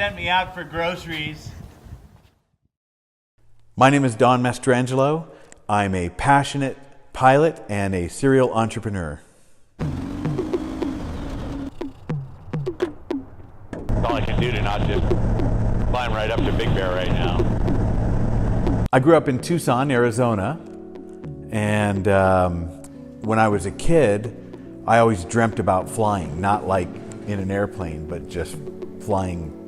sent me out for groceries. My name is Don Mastrangelo. I'm a passionate pilot and a serial entrepreneur. That's all I can do to not just climb right up to Big Bear right now. I grew up in Tucson, Arizona, and when I was a kid, I always dreamt about flying, not like in an airplane, but just flying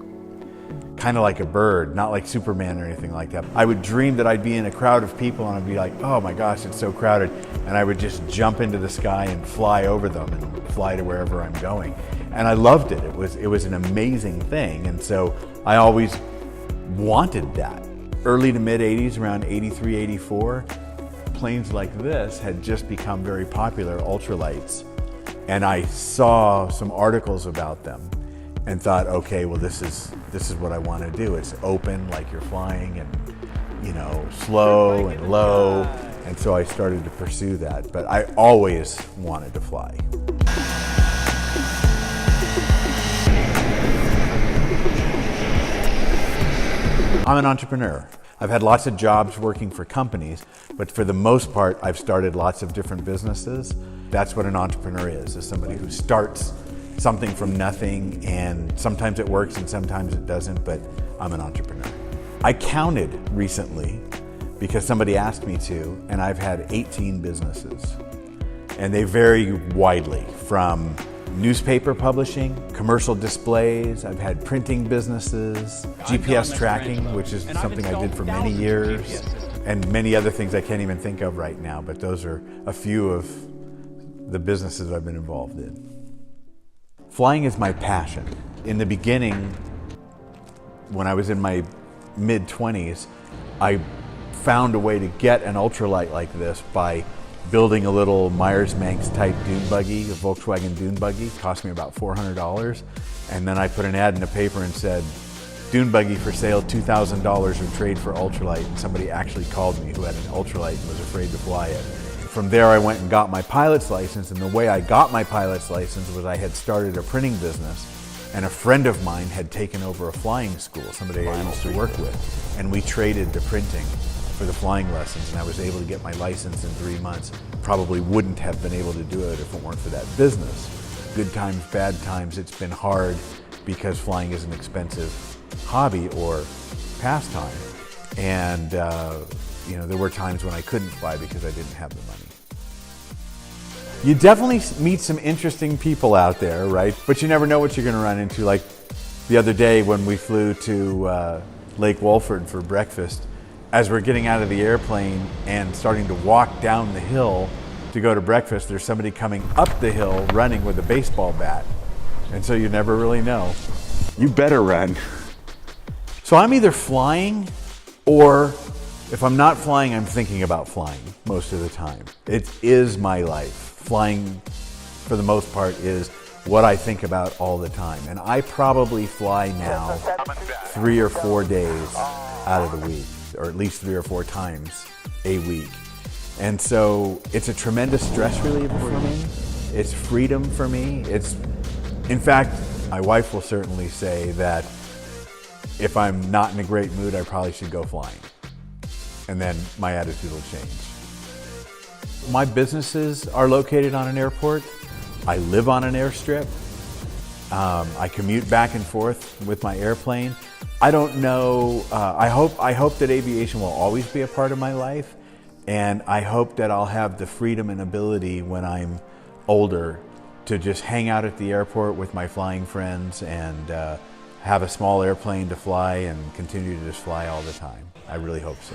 kind of like a bird, not like Superman or anything like that. I would dream that I'd be in a crowd of people and I'd be like, oh my gosh, it's so crowded. And I would just jump into the sky and fly over them and fly to wherever I'm going. And I loved it. It was an amazing thing. And so I always wanted that. Early to mid 80s, around 83, 84, planes like this had just become very popular, ultralights. And I saw some articles about them and thought, okay, well, this is what I want to do. It's open, like you're flying, and slow and low. And so I started to pursue that. But I always wanted to fly. I'm an entrepreneur. I've had lots of jobs working for companies, but for the most part, I've started lots of different businesses. That's what an entrepreneur is somebody who starts something from nothing, and sometimes it works and sometimes it doesn't, but I'm an entrepreneur. I counted recently because somebody asked me to, and I've had 18 businesses. And they vary widely from newspaper publishing, commercial displays, I've had printing businesses, GPS tracking, which is something I did for many years, and many other things I can't even think of right now, but those are a few of the businesses I've been involved in. Flying is my passion. In the beginning, when I was in my mid-20s, I found a way to get an ultralight like this by building a little Myers-Manx type dune buggy, a Volkswagen dune buggy. It cost me about $400. And then I put an ad in the paper and said, dune buggy for sale, $2,000 or trade for ultralight. And somebody actually called me who had an ultralight and was afraid to fly it. From there I went and got my pilot's license, and the way I got my pilot's license was I had started a printing business, and a friend of mine had taken over a flying school, somebody I used to work with, and we traded the printing for the flying lessons, and I was able to get my license in 3 months. Probably wouldn't have been able to do it if it weren't for that business. Good times, bad times, it's been hard because flying is an expensive hobby or pastime. And there were times when I couldn't fly because I didn't have the money. You definitely meet some interesting people out there, right? But you never know what you're going to run into. Like the other day when we flew to Lake Wolford for breakfast, as we're getting out of the airplane and starting to walk down the hill to go to breakfast, there's somebody coming up the hill running with a baseball bat. And so you never really know. You better run. So I'm either flying, or if I'm not flying, I'm thinking about flying most of the time. It is my life. Flying, for the most part, is what I think about all the time. And I probably fly now 3 or 4 days out of the week, or at least 3 or 4 times a week. And so it's a tremendous stress reliever for me. It's freedom for me. In fact, my wife will certainly say that if I'm not in a great mood, I probably should go flying. And then my attitude will change. My businesses are located on an airport. I live on an airstrip. I commute back and forth with my airplane. I don't know, I hope that aviation will always be a part of my life, and I hope that I'll have the freedom and ability when I'm older to just hang out at the airport with my flying friends and have a small airplane to fly and continue to just fly all the time. I really hope so.